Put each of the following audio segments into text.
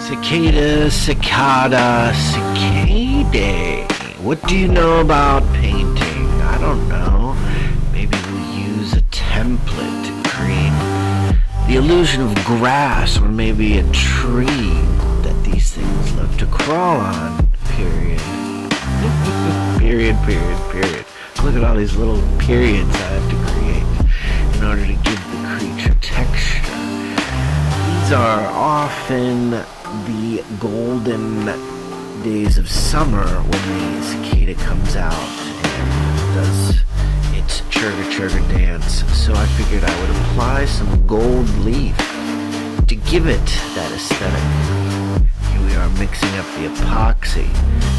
Cicada, cicada, cicadae. What do you know about painting? I don't know. Maybe we'll use a template to create the illusion of grass, or maybe a tree that these things love to crawl on. Period. Period. Look at all these little periods I have to create in order to give the creature texture. These are often the golden days of summer when the cicada comes out and does its chugga dance. So I figured I would apply some gold leaf to give it that aesthetic. Here we are mixing up the epoxy.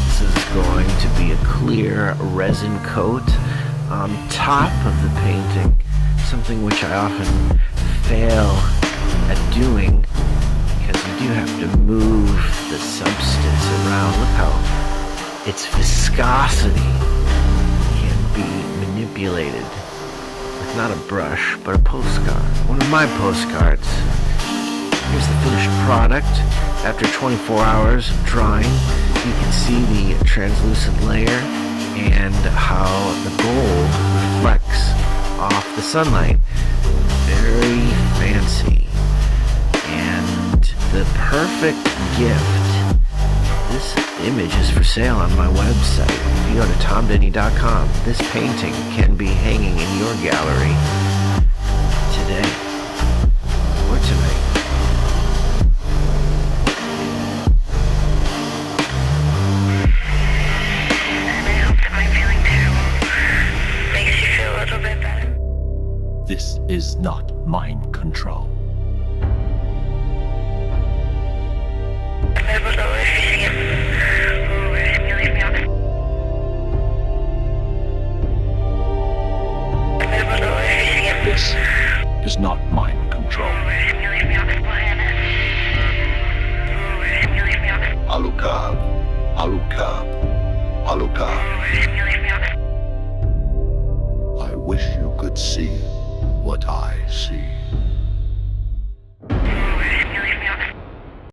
This is going to be a clear resin coat on top of the painting, something which I often fail at doing because you do have to move the substance around. Look how its viscosity can be manipulated with not a brush but a postcard. One of my postcards. Here's the finished product. After 24 hours of drying, you can see the translucent layer and how the gold reflects off the sunlight. Very fancy. And the perfect gift. This image is for sale on my website. If you go to tomdenney.com, this painting can be hanging in your gallery today or tonight. This is not mind control. This is not mind control. Alucard, Alucard, Alucard. I wish you could see what I see.